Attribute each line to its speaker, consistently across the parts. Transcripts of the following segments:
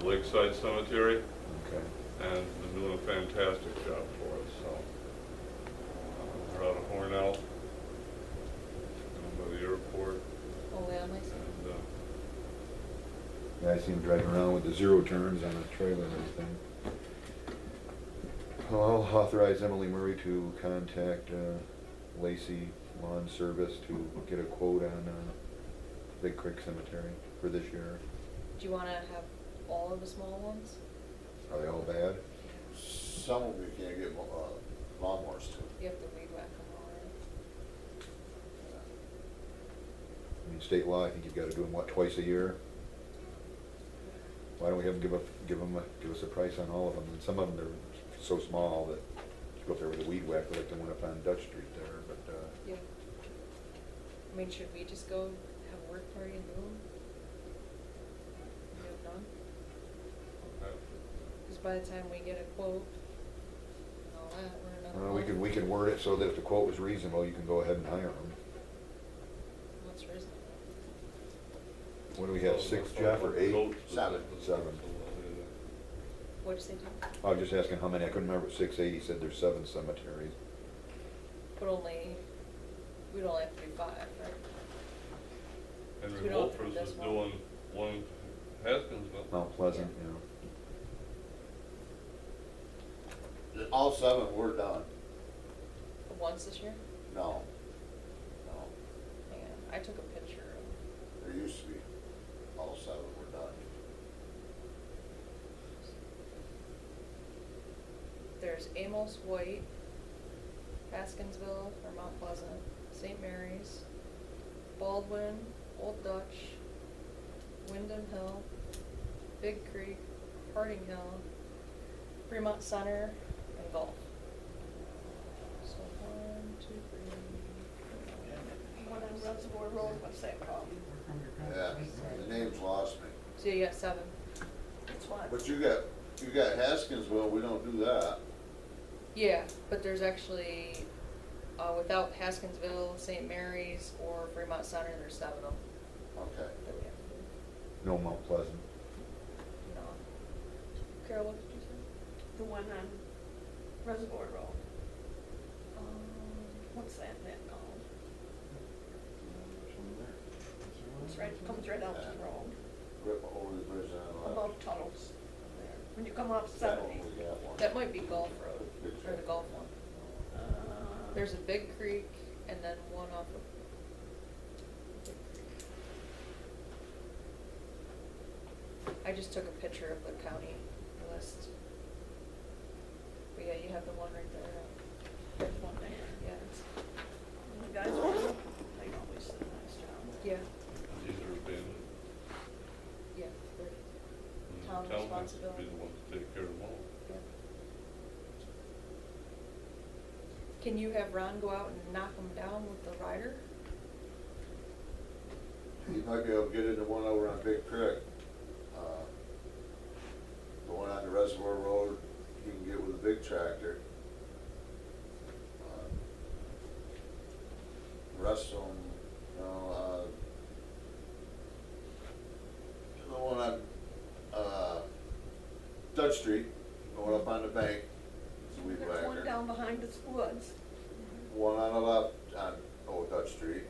Speaker 1: the Lakeside Cemetery,
Speaker 2: Okay.
Speaker 1: and they're doing a fantastic job for us, so. They're out of Hornell, down by the airport,
Speaker 3: Oh, yeah, nice.
Speaker 1: and,
Speaker 2: Yeah, I see him driving around with the zero turns on a trailer and everything. I'll authorize Emily Murray to contact Lacey Lawn Service to get a quote on Big Creek Cemetery for this year.
Speaker 3: Do you wanna have all of the small ones?
Speaker 2: Are they all bad?
Speaker 4: Some of you can't get lawnmowers to.
Speaker 3: You have to weed whack them all, right?
Speaker 2: I mean, state law, I think you've got to do them, what, twice a year? Why don't we have them give us a price on all of them? And some of them, they're so small that you go up there with a weed whacker like the one up on Dutch Street there, but,
Speaker 3: Yeah. I mean, should we just go have a work party and do them? You have none? Cause by the time we get a quote and all that, we're another month.
Speaker 2: we can word it so that if the quote was reasonable, you can go ahead and hire them.
Speaker 3: What's reasonable?
Speaker 2: What do we have, 6, Jeff, or 8?
Speaker 4: 7.
Speaker 2: 7.
Speaker 3: What'd you say, Tom?
Speaker 2: I was just asking how many, I couldn't remember, 6, 8, he said there's 7 cemeteries.
Speaker 3: But we'd only have to do 5, right?
Speaker 1: Henry
Speaker 3: We don't
Speaker 1: Wolfers
Speaker 3: this
Speaker 1: is
Speaker 3: one.
Speaker 1: doing one Haskinsville.
Speaker 2: Mount Pleasant,
Speaker 3: Yeah.
Speaker 4: All 7 were done.
Speaker 3: The ones this year?
Speaker 4: No. No.
Speaker 3: Hang on, I took a picture of.
Speaker 4: There used to be. All 7 were done.
Speaker 3: There's Amos White, Haskinsville, or Mount Pleasant, St. Mary's, Baldwin, Old Dutch, Wyndham Hill, Big Creek, Harding Hill, Fremont Center, and Gulf. So 1, 2, 3.
Speaker 5: One on Reservoir Road, what's that called?
Speaker 4: Yeah, the name's lost me.
Speaker 3: So you got 7.
Speaker 5: It's what?
Speaker 4: But you got Haskinsville, we don't do that.
Speaker 3: Yeah, but there's actually, without Haskinsville, St. Mary's, or Fremont Center, there's 7 of them
Speaker 4: Okay.
Speaker 3: that we have to do.
Speaker 2: No Mount Pleasant.
Speaker 3: No. Carol, what did you say?
Speaker 5: The one on Reservoir Road. What's that called? It's right, comes right out to the road,
Speaker 4: Rip over the bridge on the left.
Speaker 5: above Tuttle's there. When you come off
Speaker 4: That one
Speaker 5: 70.
Speaker 4: we got one.
Speaker 3: That might be Gulf Road, or the Gulf one. There's a Big Creek, and then one off of Big Creek. I just took a picture of the county list. But yeah, you have the one right there.
Speaker 5: There's one there.
Speaker 3: Yeah.
Speaker 5: And the guys, they always do a nice job.
Speaker 3: Yeah,
Speaker 1: These are abandoned.
Speaker 3: yeah. they're
Speaker 1: And the
Speaker 3: Town
Speaker 1: has to
Speaker 3: responsibility.
Speaker 1: be the one to take care of them all.
Speaker 3: Yeah. Can you have Ron go out and knock them down with the rider?
Speaker 4: You might be able to get into one over on Big Creek. The one on the Reservoir Road, you can get with a big tractor. The rest of them, the one on Dutch Street, going up on the bank, it's a weed
Speaker 5: There's one
Speaker 4: whacker.
Speaker 5: down behind the woods,
Speaker 4: One on the left on Dutch Street,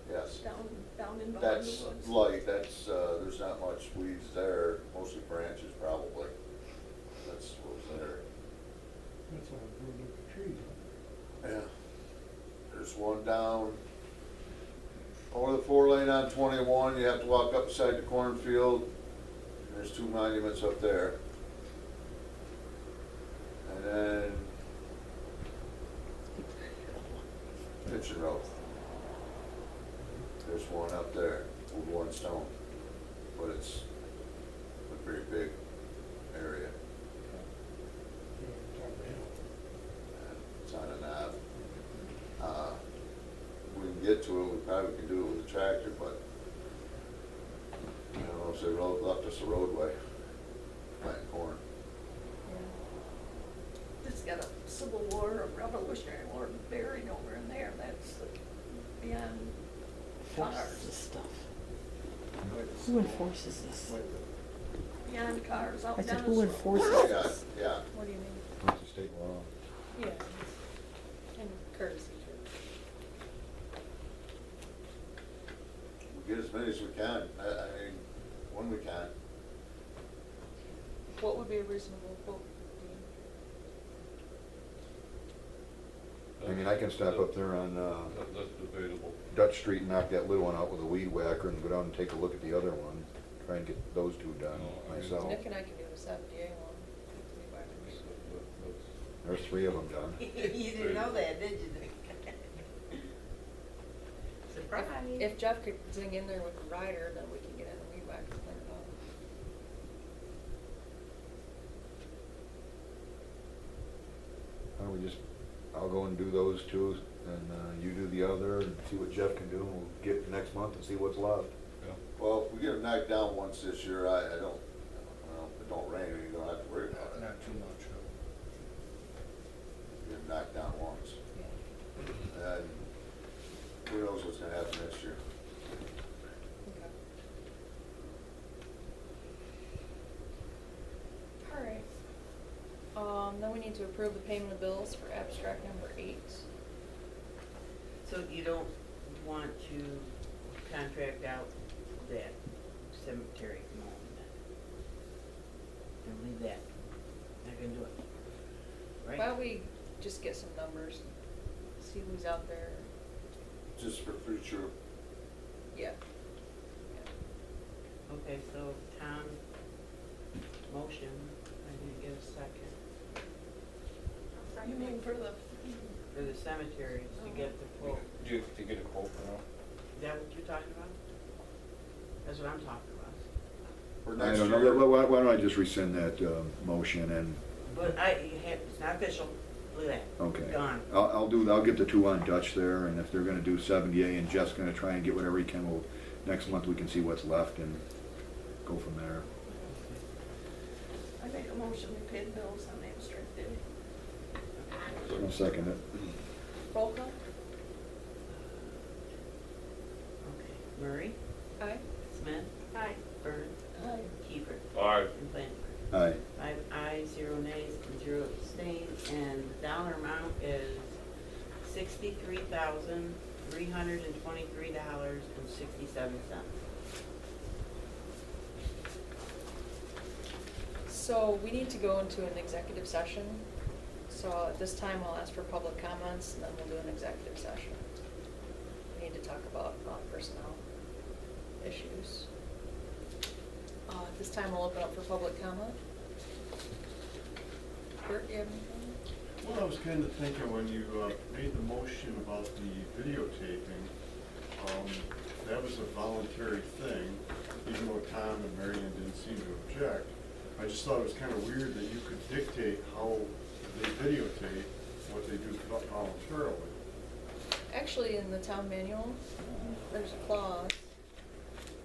Speaker 4: yes.
Speaker 5: down in behind the
Speaker 4: That's
Speaker 5: woods.
Speaker 4: light, there's not much weeds there, mostly branches probably. That's what was there.
Speaker 6: That's all grown up trees.
Speaker 4: Yeah. There's one down over the 4-lane on 21, you have to walk up beside the cornfield. And there's 2 monuments up there. And then Kitchen Road. There's one up there with 1 stone, but it's a very big area. It's on an ave. We can get to it, we probably can do it with a tractor, but I don't know if they left us a roadway, planting corn.
Speaker 5: It's got a Civil War, a Revolutionary War buried over in there, that's beyond
Speaker 7: Enforces
Speaker 5: cars.
Speaker 7: this stuff. Who enforces this?
Speaker 5: beyond cars out
Speaker 7: I said,
Speaker 5: down
Speaker 7: who
Speaker 5: the
Speaker 7: enforces
Speaker 5: road.
Speaker 4: Yeah,
Speaker 7: this?
Speaker 4: yeah.
Speaker 3: What do you mean?
Speaker 2: That's a state law.
Speaker 3: Yeah. And courtesy.
Speaker 4: We get as many as we can, I mean, when we can.
Speaker 3: What would be a reasonable quote, Dean?
Speaker 2: I mean, I can stop up there on,
Speaker 1: That's debatable.
Speaker 2: Dutch Street and knock that little one out with a weed whacker and go down and take a look at the other one, try and get those two done
Speaker 1: No, I mean-
Speaker 2: myself.
Speaker 3: Nick and I can do a 70A one.
Speaker 2: There's 3 of them done.
Speaker 7: You didn't know that, did you? Surprise.
Speaker 3: If Jeff could zing in there with a rider, then we can get in a weed whacker and clean it up.
Speaker 2: Why don't we just, I'll go and do those two, and you do the other, and see what Jeff can do, and we'll get next month and see what's left.
Speaker 1: Yeah.
Speaker 4: Well, if we get them knocked down once this year, I don't, well, if it don't rain, you don't have to worry about it.
Speaker 6: Not too much.
Speaker 4: Get them knocked down once.
Speaker 3: Yeah.
Speaker 4: And who knows what's gonna happen next year.
Speaker 3: Okay. All right. Then we need to approve the payment of bills for abstract number 8.
Speaker 7: So you don't want to contract out that cemetery mowing then? And leave that, not gonna do it, right?
Speaker 3: Why don't we just get some numbers, see who's out there?
Speaker 4: Just for future,
Speaker 3: Yeah.
Speaker 7: Okay, so Tom, motion, I didn't get a second,
Speaker 5: You mean for the,
Speaker 7: for the cemetery to get the quote.
Speaker 8: Do you to get a quote for now?
Speaker 7: Is that what you're talking about? That's what I'm talking about.
Speaker 4: for
Speaker 2: I
Speaker 4: next
Speaker 2: don't know,
Speaker 4: year.
Speaker 2: why don't I just rescind that motion and,
Speaker 7: But it's not official, look at that.
Speaker 2: okay.
Speaker 7: Gone.
Speaker 2: I'll get the 2 on Dutch there, and if they're gonna do 70A and Jeff's gonna try and get whatever he can, we'll, next month we can see what's left and go from there.
Speaker 5: I make a motion, we pay the bills on abstract day.
Speaker 2: I'll second it.
Speaker 3: Roll call?
Speaker 7: Okay, Murray,
Speaker 3: Aye.
Speaker 7: Smith,
Speaker 5: Aye.
Speaker 7: Byrne,
Speaker 5: Aye.
Speaker 7: Kiefer,
Speaker 1: Aye.
Speaker 7: and Blanford.
Speaker 2: Aye.
Speaker 7: 5 ayes, 0 nays, and 0 abstain, and the dollar amount is $63,323.67.
Speaker 3: So we need to go into an executive session. So at this time, I'll ask for public comments, and then we'll do an executive session. We need to talk about personnel issues. At this time, we'll open up for public comment. Bert, you have anything?
Speaker 6: Well, I was kind of thinking when you made the motion about the videotaping, that was a voluntary thing, even though Tom and Marion didn't seem to object. I just thought it was kind of weird that you could dictate how they videotape what they do voluntarily.
Speaker 3: Actually, in the town manual, there's a clause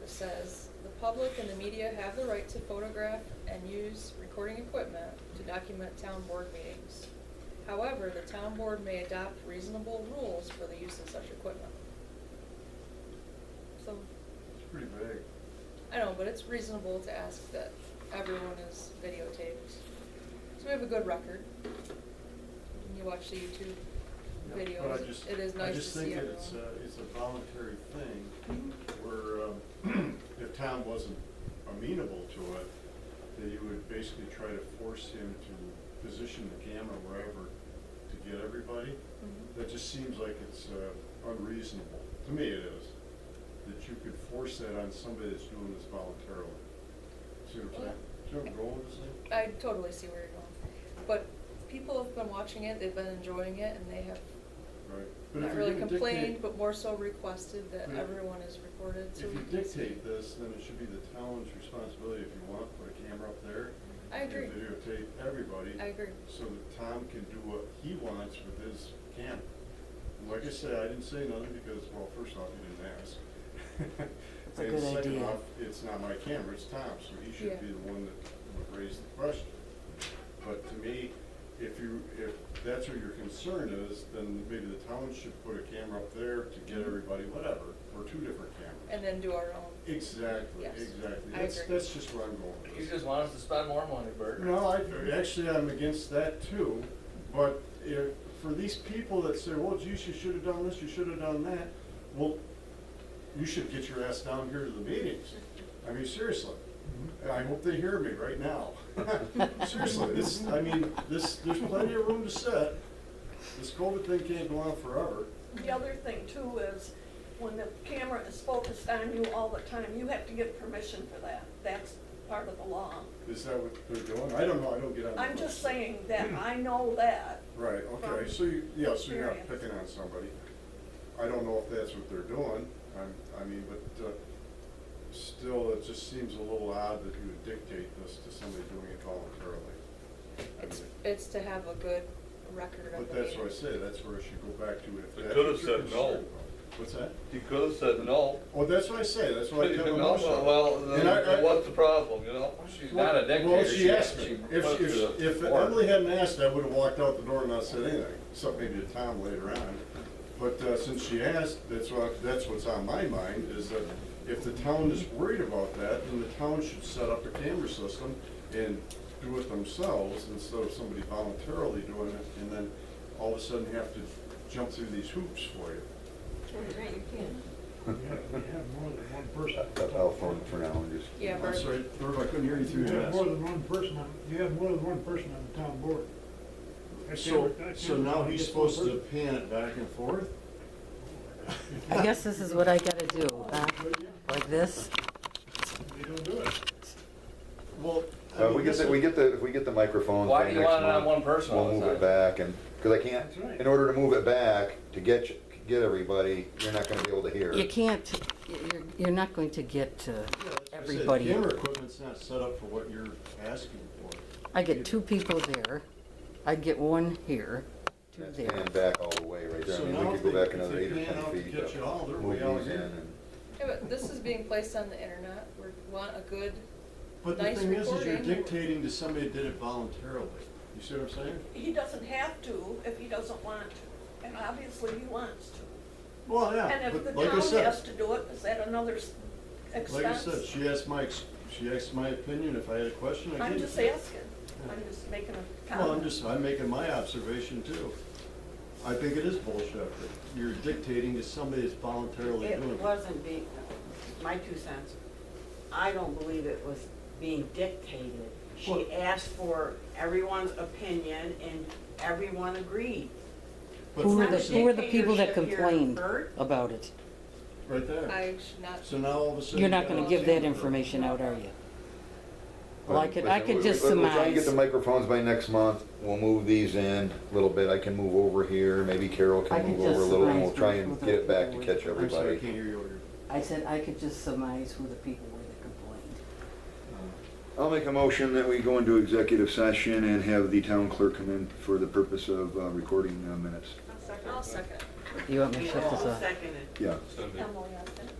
Speaker 3: that says, "The public and the media have the right to photograph and use recording equipment to document town board meetings. However, the town board may adopt reasonable rules for the use of such equipment." So,
Speaker 6: It's pretty vague.
Speaker 3: I know, but it's reasonable to ask that everyone is videotaped. So we have a good record. When you watch the YouTube
Speaker 6: Yeah,
Speaker 3: videos,
Speaker 6: but
Speaker 3: it is nice to see
Speaker 6: I
Speaker 3: everyone.
Speaker 6: just think that it's a voluntary thing where if Tom wasn't amenable to it, that you would basically try to force him to position the camera wherever to get everybody.
Speaker 3: Mhm.
Speaker 6: That just seems like it's unreasonable. To me, it is. That you could force that on somebody that's doing this voluntarily. See what I'm saying? See what I'm going with this thing?
Speaker 3: I totally see where you're going. But people have been watching it, they've been enjoying it, and they have
Speaker 6: Right. But
Speaker 3: not
Speaker 6: if
Speaker 3: really
Speaker 6: you're gonna
Speaker 3: complained,
Speaker 6: dictate-
Speaker 3: but more so requested that
Speaker 6: But if-
Speaker 3: everyone is recorded. So
Speaker 6: If
Speaker 3: we
Speaker 6: you
Speaker 3: can see.
Speaker 6: dictate this, then it should be the town's responsibility, if you want, to put a camera up there.
Speaker 3: I agree.
Speaker 6: And videotape everybody.
Speaker 3: I agree.
Speaker 6: So that Tom can do what he wants with his camera. And like I said, I didn't say nothing because, well, first off, he didn't ask.
Speaker 7: That's a
Speaker 6: And
Speaker 7: good
Speaker 6: second
Speaker 7: idea.
Speaker 6: off, it's not my camera, it's Tom's, so he should
Speaker 3: Yeah.
Speaker 6: be the one that would raise the question. But to me, if that's what your concern is, then maybe the town should put a camera up there to get everybody, whatever. or 2 different cameras.
Speaker 3: And then do our own.
Speaker 6: Exactly,
Speaker 3: Yes,
Speaker 6: exactly.
Speaker 3: I
Speaker 6: That's,
Speaker 3: agree.
Speaker 6: that's just where I'm going with
Speaker 8: You
Speaker 6: this.
Speaker 8: just want us to spend more money, Bert.
Speaker 6: No, I'm against that too, but if, for these people that say, well, geez, you should have done this, you should have done that, well, you should get your ass down here to the meetings. I mean, seriously. I hope they hear me right now. Seriously, there's plenty of room to sit. This COVID thing can't go on forever.
Speaker 5: The other thing too is, when the camera is focused on you all the time, you have to get permission for that. That's part of the law.
Speaker 6: Is that what they're doing? I don't know, I don't get on. the
Speaker 5: I'm just
Speaker 6: website.
Speaker 5: saying that I know that.
Speaker 6: Right, okay,
Speaker 5: from
Speaker 6: so you, yeah, so you're not
Speaker 5: experience.
Speaker 6: picking on somebody. I don't know if that's what they're doing, I mean, but, still, it just seems a little odd that you would dictate this to somebody doing it voluntarily. I mean,
Speaker 3: It's to have a good record of
Speaker 6: But
Speaker 3: the
Speaker 6: that's what I
Speaker 3: meeting.
Speaker 6: say, that's where I should go back to if
Speaker 1: They
Speaker 6: that's
Speaker 1: could've
Speaker 6: what you're
Speaker 1: said no.
Speaker 6: concerned about. What's that?
Speaker 1: He could have said no.
Speaker 6: Well, that's what I say, that's why I kept my
Speaker 1: No,
Speaker 6: mouth shut.
Speaker 1: well,
Speaker 6: And
Speaker 1: then what's the problem, you know?
Speaker 8: She's not a dictator.
Speaker 6: Well, she asked me.
Speaker 8: she
Speaker 6: If
Speaker 8: put it to the
Speaker 6: if
Speaker 8: board.
Speaker 6: Emily hadn't asked, I would've walked out the door and not said anything, except maybe to Tom later on. But, since she asked, that's what's on my mind, is that if the town is worried about that, then the town should set up a camera system and do it themselves instead of somebody voluntarily doing it, and then all of a sudden have to jump through these hoops for you.
Speaker 5: Right, you can.
Speaker 9: You have more than one person.
Speaker 2: I'll phone it for now and just.
Speaker 3: Yeah,
Speaker 6: I'm
Speaker 3: Bert.
Speaker 6: sorry, Irv, I couldn't hear you through
Speaker 9: You
Speaker 6: your
Speaker 9: have
Speaker 6: mask.
Speaker 9: more than one person on, you have more than one person on the town board. I
Speaker 6: So
Speaker 9: can't-
Speaker 6: now he's supposed to
Speaker 9: Person.
Speaker 6: pan it back and forth?
Speaker 10: I guess this is what I gotta do, like this.
Speaker 9: You don't do it.
Speaker 6: Well, I mean,
Speaker 2: We get if we get the microphone
Speaker 8: Why
Speaker 2: thing
Speaker 8: do you
Speaker 2: next
Speaker 8: want it on
Speaker 2: month,
Speaker 8: one person all
Speaker 2: we'll
Speaker 8: the
Speaker 2: move it
Speaker 8: time?
Speaker 2: back and, cause I can't,
Speaker 9: That's right.
Speaker 2: in order to move it back, to get everybody, you're not gonna be able to hear.
Speaker 10: You can't, you're not going to get
Speaker 6: Yeah, that's what I said.
Speaker 10: everybody.
Speaker 6: Camera equipment's not set up for what you're asking for.
Speaker 10: I get 2 people there, I'd get 1 here, 2
Speaker 2: That's
Speaker 10: there.
Speaker 2: pan back all the way right there. I
Speaker 6: So
Speaker 2: mean,
Speaker 6: now
Speaker 2: we
Speaker 6: if
Speaker 2: could go
Speaker 6: they-
Speaker 2: back another
Speaker 6: if
Speaker 2: 8
Speaker 6: they
Speaker 2: or
Speaker 6: pan
Speaker 2: 10
Speaker 6: out to
Speaker 2: feet.
Speaker 6: get you all, they're
Speaker 2: move
Speaker 6: way out
Speaker 2: these in
Speaker 6: here.
Speaker 2: and-
Speaker 3: Yeah, but this is being placed on the internet. We want a good,
Speaker 6: But the
Speaker 3: Nice
Speaker 6: thing is you're
Speaker 3: recording.
Speaker 6: dictating to somebody that did it voluntarily. You see what I'm saying?
Speaker 5: He doesn't have to if he doesn't want to, and obviously he wants to.
Speaker 6: Well, yeah,
Speaker 5: And if the
Speaker 6: but like I
Speaker 5: town
Speaker 6: said,
Speaker 5: has to do it, is that another expense?
Speaker 6: like I said, she asked my opinion. If I had a question, I
Speaker 5: I'm
Speaker 6: gave it
Speaker 5: just
Speaker 6: to her.
Speaker 5: asking, I'm just making a comment.
Speaker 6: Well, I'm making my observation too. I think it is bullshit that you're dictating to somebody that's voluntarily doing
Speaker 7: It
Speaker 6: it.
Speaker 7: wasn't being, my 2 cents, I don't believe it was being dictated.
Speaker 6: Well-
Speaker 7: She asked for everyone's opinion and everyone agreed.
Speaker 6: But
Speaker 10: Who
Speaker 7: It's
Speaker 10: were
Speaker 7: not
Speaker 10: the people that
Speaker 7: dictatorship here,
Speaker 10: complained
Speaker 7: Bert.
Speaker 10: about it?
Speaker 6: right there.
Speaker 3: I should not.
Speaker 6: So now all of a sudden.
Speaker 10: You're not
Speaker 6: you
Speaker 10: gonna
Speaker 6: got
Speaker 10: give
Speaker 6: all
Speaker 10: that
Speaker 6: these-
Speaker 10: information out, are you? Well, I could
Speaker 2: Listen,
Speaker 10: just
Speaker 2: we'll try and get the
Speaker 10: surmise.
Speaker 2: microphones by next month. We'll move these in a little bit. I can move over here. Maybe Carol
Speaker 10: I
Speaker 2: can
Speaker 10: could
Speaker 2: move over a
Speaker 10: just
Speaker 2: little and we'll
Speaker 10: surmise
Speaker 2: try
Speaker 10: who
Speaker 2: and
Speaker 10: the
Speaker 2: get it back to
Speaker 10: people
Speaker 2: catch
Speaker 10: were.
Speaker 6: I'm sorry, I
Speaker 2: everybody.
Speaker 6: can't hear you over here.
Speaker 10: I said I could just surmise who the people were that complained.
Speaker 2: I'll make a motion that we go into executive session and have the town clerk come in for the purpose of recording minutes.
Speaker 3: I'll second.
Speaker 10: You want me to shut this
Speaker 7: I'll
Speaker 10: off?
Speaker 7: second it.
Speaker 2: Yeah.
Speaker 1: Cindy.
Speaker 5: Emily, I think.